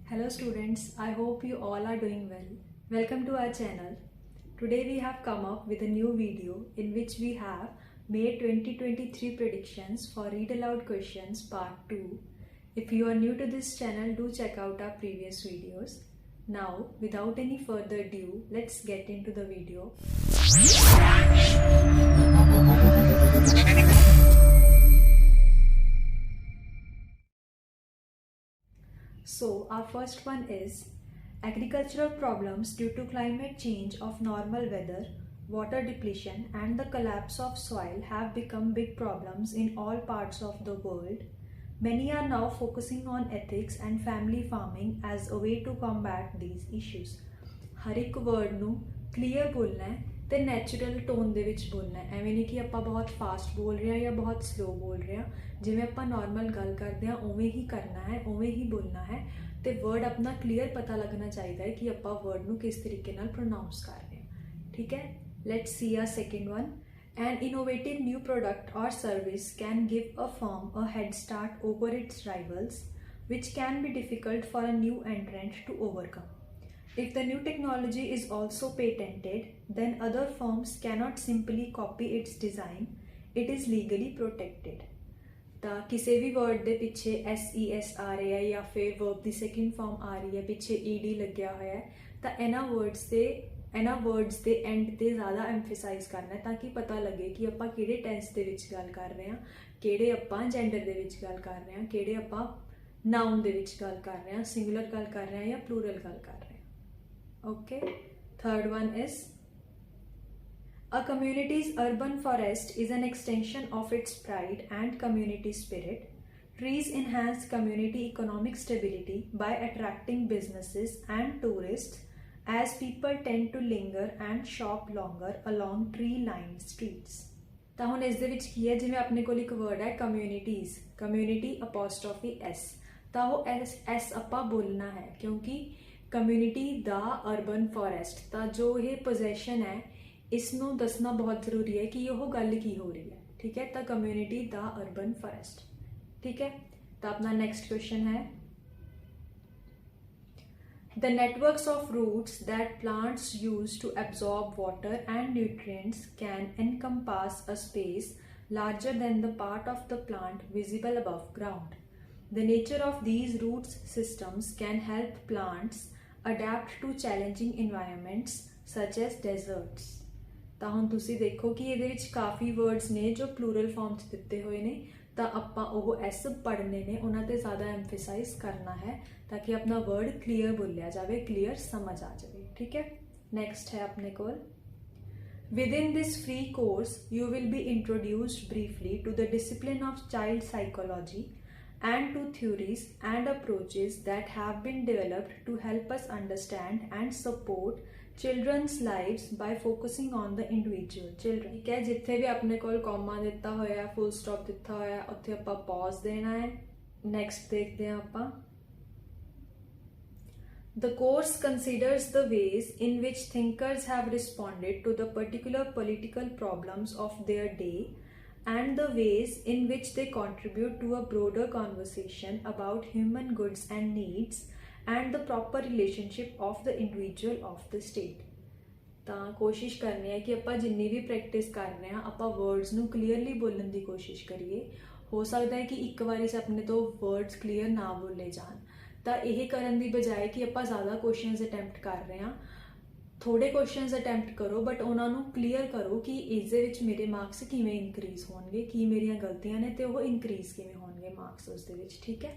Hello students, I hope you all are doing well. Welcome to our channel. Today we have come up with a new video in which we have made 2023 predictions for Read Aloud Questions Part 2. If you are new to this channel, do check out our previous videos. Now, without any further ado, let's get into the video. So our first one is agricultural problems due to climate change of normal weather, water depletion and the collapse of soil have become big problems in all parts of the world. Many are now focusing on ethics and family farming as a way to combat these issues. हर एक word ਨੂੰ clear ਬੋਲਣਾ ਹੈ ਤੇ natural tone ਦੇ ਵਿੱਚ ਬੋਲਣਾ ਹੈ। ਐਵੇਂ ਨਹੀਂ ਕਿ ਆਪਾਂ ਬਹੁਤ ਫਾਸਟ ਬੋਲ ਰਹੇ ਹਾਂ ਜਾਂ ਬਹੁਤ ਸਲੋ ਬੋਲ ਰਹੇ ਹਾਂ। ਜਿਵੇਂ ਆਪਾਂ ਨਾਰਮਲ ਗੱਲ ਕਰਦੇ ਹਾਂ ਉਵੇਂ ਹੀ ਕਰਨਾ ਹੈ, ਉਵੇਂ ਹੀ ਬੋਲਣਾ ਹੈ ਤੇ ਵਰਡ ਆਪਣਾ ਕਲੀਅਰ ਪਤਾ ਲੱਗਣਾ ਚਾਹੀਦਾ ਹੈ ਕਿ ਆਪਾਂ ਵਰਡ ਨੂੰ ਕਿਸ ਤਰੀਕੇ ਨਾਲ ਪ੍ਰੋਨਾਉਂਸ ਕਰ ਰਹੇ ਹਾਂ। ਠੀਕ ਹੈ, let's see our second one. An innovative new product or service can give a firm a head start over its rivals, which can be difficult for a new entrant to overcome. If the new technology is also patented, then other firms cannot simply copy its design. It is legally protected. ਤਾਂ ਕਿਸੇ ਵੀ word ਦੇ ਪਿੱਛੇ SES ਆ ਰਿਹਾ ਹੈ ਜਾਂ ਫਿਰ verb ਦੀ second farm ਆ ਰਹੀ ਹੈ, ਪਿੱਛੇ ED ਲੱਗਿਆ ਹੋਇਆ ਹੈ, ਤਾਂ ਇਹਨਾਂ ਵਰਡਸ ਦੇ ਐਂਡ ਤੇ ਜ਼ਿਆਦਾ ਐਮਫੇਸਾਈਜ਼ ਕਰਨਾ ਹੈ ਤਾਂ ਕਿ ਪਤਾ ਲੱਗੇ ਕਿ ਆਪਾਂ ਕਿਹੜੇ ਟੈਂਸ ਦੇ ਵਿੱਚ ਗੱਲ ਕਰ ਰਹੇ ਹਾਂ, ਕਿਹੜੇ ਆਪਾਂ ਜੈਂਡਰ ਦੇ ਵਿੱਚ ਗੱਲ ਕਰ ਰਹੇ ਹਾਂ, ਕਿਹੜੇ ਆਪਾਂ ਨਾਊਨ ਦੇ ਵਿੱਚ ਗੱਲ ਕਰ ਰਹੇ ਹਾਂ, ਸਿੰਗੂਲਰ ਗੱਲ ਕਰ ਰਹੇ ਹਾਂ ਜਾਂ ਪਲੂਰਲ ਗੱਲ ਕਰ ਰਹੇ ਹਾਂ। Okay, third one is a community's urban forest is an extension of its pride and community spirit. Trees enhance community economic stability by attracting businesses and tourists as people tend to linger and shop longer along tree-lined streets. ਤਾਂ ਹੁਣ ਇਸ ਦੇ ਵਿੱਚ ਕੀ ਹੈ, ਜਿਵੇਂ ਆਪਣੇ ਕੋਲ ਇੱਕ ਵਰਡ ਹੈ ਕਮਿਊਨਿਟੀਜ਼, ਕਮਿਊਨਿਟੀ ਅਪੋਸਟ੍ਰੋਫੀ S, ਤਾਂ ਉਹ S ਆਪਾਂ ਬੋਲਣਾ ਹੈ ਕਿਉਂਕਿ ਕਮਿਊਨਿਟੀ ਦਾ ਅਰਬਨ ਫੋਰੈਸਟ, ਤਾਂ ਜੋ ਇਹ ਪੋਜੈਸ਼ਨ ਹੈ ਇਸ ਨੂੰ ਦੱਸਣਾ ਬਹੁਤ ਜ਼ਰੂਰੀ ਹੈ ਕਿ ਉਹ ਗੱਲ ਕੀ ਹੋ ਰਹੀ ਹੈ। ਠੀਕ ਹੈ, ਤਾਂ ਕਮਿਊਨਿਟੀ ਦਾ ਅਰਬਨ ਫੋਰੈਸਟ। ਠੀਕ ਹੈ, ਤਾਂ ਆਪਣਾ ਨੈਕਸਟ ਕੁਐਸਚਨ ਹੈ The networks of roots that plants use to absorb water and nutrients can encompass a space larger than the part of the plant visible above ground. The nature of these roots systems can help plants adapt to challenging environments such as deserts. ਤਾਂ ਹੁਣ ਤੁਸੀਂ ਦੇਖੋ ਕਿ ਇਹਦੇ ਵਿੱਚ ਕਾਫੀ words ਨੇ ਜੋ plural farm 'ਚ ਦਿੱਤੇ ਹੋਏ ਨੇ, ਤਾਂ ਆਪਾਂ ਉਹ S ਪੜ੍ਹਨੇ ਨੇ, ਉਹਨਾਂ 'ਤੇ ਜ਼ਿਆਦਾ ਐਮਫੇਸਾਈਜ਼ ਕਰਨਾ ਹੈ ਤਾਂ ਕਿ ਆਪਣਾ ਵਰਡ ਕਲੀਅਰ ਬੋਲਿਆ ਜਾਵੇ, ਕਲੀਅਰ ਸਮਝ ਆ ਜਾਵੇ। ਠੀਕ ਹੈ, ਨੈਕਸਟ ਹੈ ਆਪਣੇ ਕੋਲ Within this free course, you will be introduced briefly to the discipline of child psychology and to theories and approaches that have been developed to help us understand and support children's lives by focusing on the individual children. ठीक है, जिथे भी अपने कोल comma दिता होया, full stop दिता होया, उत्थे आपां पॉज देना है। नेक्स्ट देखते हैं आपां The course considers the ways in which thinkers have responded to the particular political problems of their day and the ways in which they contribute to a broader conversation about human goods and needs and the proper relationship of the individual of the state. ਤਾਂ ਕੋਸ਼ਿਸ਼ ਕਰਨੀ ਹੈ ਕਿ ਆਪਾਂ ਜਿੰਨੀ ਵੀ practice ਕਰ ਰਹੇ ਹਾਂ ਆਪਾਂ ਵਰਡਸ ਨੂੰ ਕਲੀਅਰਲੀ ਬੋਲਣ ਦੀ ਕੋਸ਼ਿਸ਼ ਕਰੀਏ। ਹੋ ਸਕਦਾ ਹੈ ਕਿ ਇੱਕ ਵਾਰੀ 'ਚ ਆਪਣੇ ਤੋਂ ਵਰਡਸ ਕਲੀਅਰ ਨਾ ਬੋਲੇ ਜਾਣ, ਤਾਂ ਇਹ ਕਰਨ ਦੀ ਬਜਾਏ ਕਿ ਆਪਾਂ ਜ਼ਿਆਦਾ ਕੁਐਸਚਨਸ ਅਟੈਂਪਟ ਕਰ ਰਹੇ ਹਾਂ, ਥੋੜੇ ਕੁਐਸਚਨਸ ਅਟੈਂਪਟ ਕਰੋ ਬਟ ਉਹਨਾਂ ਨੂੰ ਕਲੀਅਰ ਕਰੋ ਕਿ ਇਸ ਦੇ ਵਿੱਚ ਮੇਰੇ ਮਾਰਕਸ ਕਿਵੇਂ ਇਨਕਰੀਜ਼ ਹੋਣਗੇ, ਕੀ ਮੇਰੀਆਂ ਗਲਤੀਆਂ ਨੇ ਤੇ ਉਹ ਇਨਕਰੀਜ਼ ਕਿਵੇਂ ਹੋਣਗੇ ਮਾਰਕਸ ਉਸ ਦੇ ਵਿੱਚ। ਠੀਕ ਹੈ,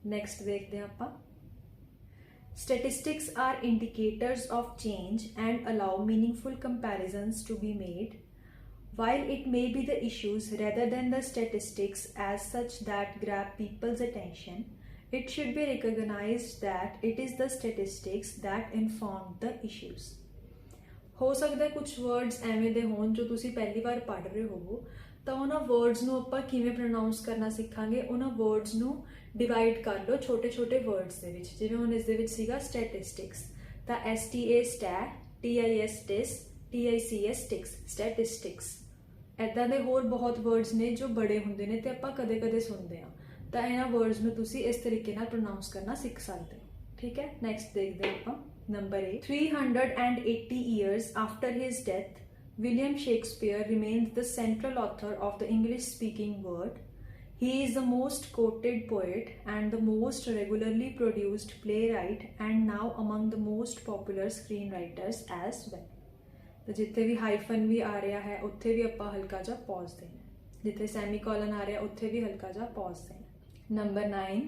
ਨੈਕਸਟ ਦੇਖਦੇ ਹਾਂ ਆਪਾਂ Statistics are indicators of change and allow meaningful comparisons to be made. While it may be the issues rather than the statistics as such that grab people's attention, it should be recognized that it is the statistics that inform the issues. ਹੋ ਸਕਦਾ ਕੁਝ words ਐਵੇਂ ਦੇ ਹੋਣ ਜੋ ਤੁਸੀਂ ਪਹਿਲੀ ਵਾਰ ਪੜ੍ਹ ਰਹੇ ਹੋਵੋ, ਤਾਂ ਉਹਨਾਂ ਵਰਡਸ ਨੂੰ ਆਪਾਂ ਕਿਵੇਂ ਪ੍ਰੋਨਾਉਂਸ ਕਰਨਾ ਸਿੱਖਾਂਗੇ। ਉਹਨਾਂ ਵਰਡਸ ਨੂੰ ਡਿਵਾਈਡ ਕਰ ਲਓ ਛੋਟੇ ਛੋਟੇ ਵਰਡਸ ਦੇ ਵਿੱਚ। ਜਿਵੇਂ ਹੁਣ ਇਸ ਦੇ ਵਿੱਚ ਸੀਗਾ ਸਟੈਟਿਸਟਿਕਸ, ਤਾਂ STA state, TIS ਟਿਸ, TICS ticks, statistics. ਇੱਦਾਂ ਦੇ ਹੋਰ ਬਹੁਤ ਵਰਡਸ ਨੇ ਜੋ ਬੜੇ ਹੁੰਦੇ ਨੇ ਤੇ ਆਪਾਂ ਕਦੇ ਕਦੇ ਸੁਣਦੇ ਹਾਂ, ਤਾਂ ਇਹਨਾਂ ਵਰਡਸ ਨੂੰ ਤੁਸੀਂ ਇਸ ਤਰੀਕੇ ਨਾਲ ਪ੍ਰੋਨਾਉਂਸ ਕਰਨਾ ਸਿੱਖ ਸਕਦੇ ਹੋ। ठीक है, नेक्स्ट देखते हैं ਆਪਾਂ। Number 8, 380 years after his death, William Shakespeare remains the central author of the English-speaking world. He is the most quoted poet and the most regularly produced playwright and now among the most popular screenwriters as well. तो जिथे भी hyphen भी आ रहा है उत्थे भी ਆਪਾਂ हल्का जा पॉज देना, जिथे सेमीकोलन आ रहा उत्थे भी हल्का जा पॉज देना। Number 9,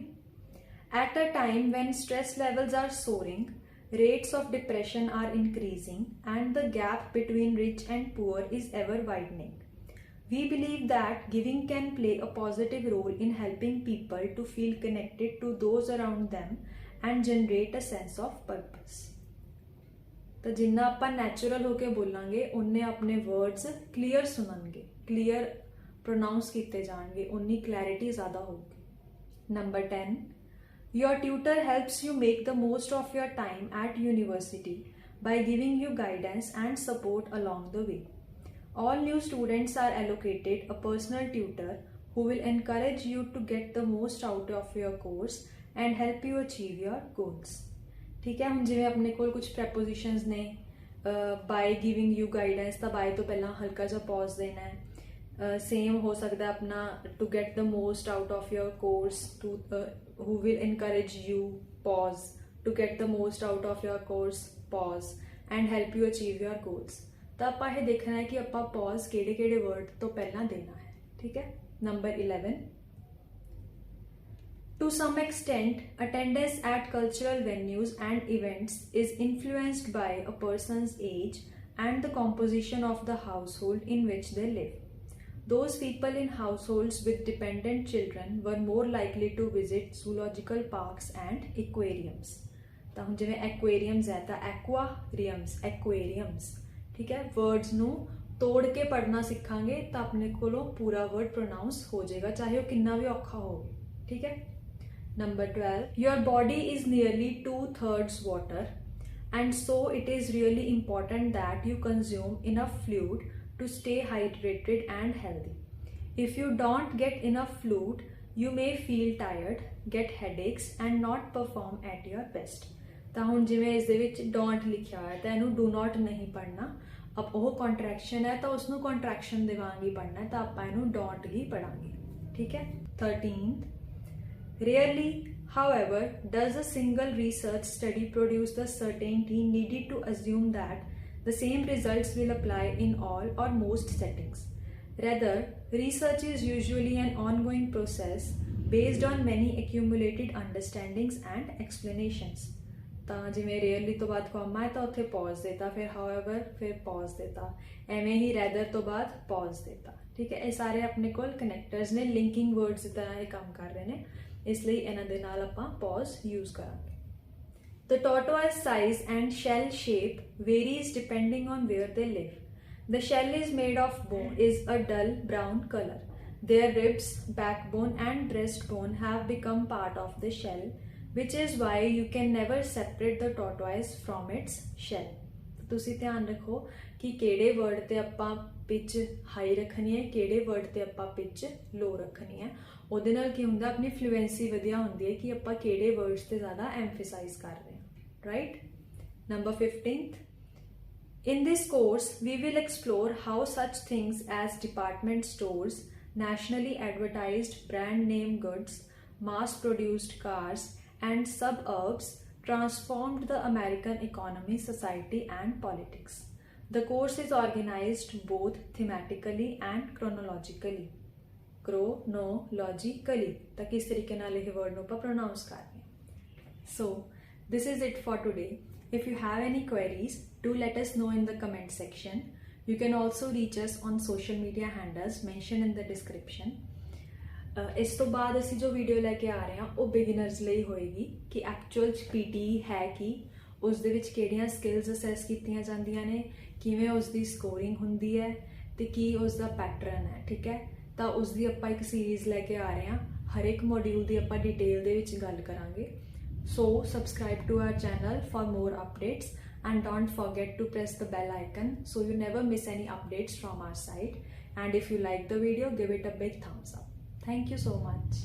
at a time when stress levels are soaring, rates of depression are increasing and the gap between rich and poor is ever widening. We believe that giving can play a positive role in helping people to feel connected to those around them and generate a sense of purpose. तो जिन्ना ਆਪਾਂ natural होके बोलांगे उन्ने अपने words clear सुननगे, clear pronounce किए जाएंगे, उन्नी clarity ज़्यादा होगी। Number 10, your tutor helps you make the most of your time at university by giving you guidance and support along the way. All new students are allocated a personal tutor who will encourage you to get the most out of your course and help you achieve your goals. ठीक है, हम जिवें अपने कोल कुछ prepositions ने, by giving you guidance ਤਾਂ by ਤੋਂ ਪਹਿਲਾਂ हल्का ਜਿਹਾ pause देना है। सेम हो सकता है अपना to get the most out of your course, to who will encourage you, pause, to get the most out of your course, pause, and help you achieve your goals. तो ਆਪਾਂ ਇਹ देखना है कि ਆਪਾਂ pause ਕਿਹੜੇ वर्ड तो पहला देना है। ठीक है। Number 11, to some extent, attendance at cultural venues and events is influenced by a person's age and the composition of the household in which they live. Those people in households with dependent children were more likely to visit zoological parks and aquariums. ਤਾਂ ਹੁਣ ਜਿਵੇਂ aquariums है ਤਾਂ aquariums, aquariums, ठीक है। Words ਨੂੰ ਤੋੜ ਕੇ ਪੜਨਾ ਸਿੱਖਾਂਗੇ ਤਾਂ ਆਪਣੇ ਕੋਲੋਂ ਪੂਰਾ ਵਰਡ ਪ੍ਰੋਨਾਂਸ ਹੋ ਜਾਏਗਾ, ਚਾਹੇ ਉਹ ਕਿੰਨਾ ਵੀ ਔਖਾ ਹੋਵੇ। ਠੀਕ ਹੈ। Number 12, your body is nearly 2/3 water and so it is really important that you consume enough fluid to stay hydrated and healthy. If you don't get enough fluid, you may feel tired, get headaches and not perform at your best. ਤਾਂ ਹੁਣ ਜਿਵੇਂ ਇਸ ਦੇ ਵਿੱਚ don't ਲਿਖਿਆ ਹੈ ਤਾਂ ਇਹਨੂੰ do not ਨਹੀਂ ਪੜਨਾ। अब ਉਹ contraction ਹੈ ਤਾਂ ਉਸਨੂੰ contraction ਦੇ ਵਾਂਗ ਹੀ ਪੜਨਾ ਹੈ, ਤਾਂ ਆਪਾਂ ਇਹਨੂੰ don't ਹੀ ਪੜਾਂਗੇ। ਠੀਕ ਹੈ। 13th, rarely, however, does a single research study produce the certainty needed to assume that the same results will apply in all or most settings. Rather, research is usually an ongoing process based on many accumulated understandings and explanations. ਤਾਂ ਜਿਵੇਂ rarely ਤੋਂ ਬਾਅਦ comma ਹੈ ਤਾਂ ਉੱਥੇ pause देता, फिर however, फिर pause देता, ਐਵੇਂ ਹੀ rather ਤੋਂ ਬਾਅਦ pause देता। ठीक है। ਇਹ ਸਾਰੇ ਆਪਣੇ ਕੋਲ ਕਨੈਕਟਰਸ ਨੇ, ਲਿੰਕਿੰਗ ਵਰਡਸ ਦੀ ਤਰ੍ਹਾਂ ਇਹ ਕੰਮ ਕਰ ਰਹੇ ਨੇ, ਇਸ ਲਈ ਇਹਨਾਂ ਦੇ ਨਾਲ ਆਪਾਂ pause यूज़ ਕਰਾਂਗੇ। The tortoise size and shell shape varies depending on where they live. The shell is made of bone, is a dull brown color. Their ribs, backbone and breastbone have become part of the shell, which is why you can never separate the tortoise from its shell. ਤੁਸੀਂ ਧਿਆਨ ਰੱਖੋ ਕਿ ਕਿਹੜੇ word ਤੇ ਆਪਾਂ pitch high ਰੱਖਣੀ ਹੈ, ਕਿਹੜੇ ਵਰਡ ਤੇ ਆਪਾਂ ਪਿਚ ਲੋ ਰੱਖਣੀ ਹੈ। ਉਹਦੇ ਨਾਲ ਕੀ ਹੁੰਦਾ, ਆਪਣੀ ਫਲੂਐਂਸੀ ਵਧੀਆ ਹੁੰਦੀ ਹੈ ਕਿ ਆਪਾਂ ਕਿਹੜੇ ਵਰਡਸ ਤੇ ਜ਼ਿਆਦਾ ਐਮਫਸਾਈਜ਼ ਕਰ ਰਹੇ ਹਾਂ। Right? Number 15th, in this course we will explore how such things as department stores, nationally advertised brand name goods, mass produced cars and suburbs transformed the American economy, society and politics. The course is organized both thematically and chronologically. Chronologically, ਤਾਂ ਕਿਸ ਤਰੀਕੇ ਨਾਲ ਇਹ word ਨੂੰ ਆਪਾਂ pronounce ਕਰਨੀ ਹੈ। So this is it for today. If you have any queries, do let us know in the comment section. You can also reach us on social media handles mentioned in the description. ਇਸ ਤੋਂ ਬਾਅਦ ਅਸੀਂ ਜੋ video ਲੈ ਕੇ ਆ ਰਹੇ ਹਾਂ ਉਹ ਬਿਗਿਨਰਸ ਲਈ ਹੋਏਗੀ ਕਿ ਐਕਚੁਅਲ 'ਚ ਪੀਟੀ ਹੈ ਕੀ, ਉਸ ਦੇ ਵਿੱਚ ਕਿਹੜੀਆਂ ਸਕਿੱਲਸ ਅਸੈਸ ਕੀਤੀਆਂ ਜਾਂਦੀਆਂ ਨੇ, ਕਿਵੇਂ ਉਸ ਦੀ ਸਕੋਰਿੰਗ ਹੁੰਦੀ ਹੈ ਤੇ ਕੀ ਉਸ ਦਾ ਪੈਟਰਨ ਹੈ। ਠੀਕ ਹੈ। ਤਾਂ ਉਸ ਦੀ ਆਪਾਂ ਇੱਕ ਸੀਰੀਜ਼ ਲੈ ਕੇ ਆ ਰਹੇ ਹਾਂ, ਹਰ ਇੱਕ ਮੋਡਿਊਲ ਦੀ ਆਪਾਂ ਡਿਟੇਲ ਦੇ ਵਿੱਚ ਗੱਲ ਕਰਾਂਗੇ। So subscribe to our channel for more updates and don't forget to press the bell icon so you never miss any updates from our site. And if you like the video, give it a big thumbs up. Thank you so much.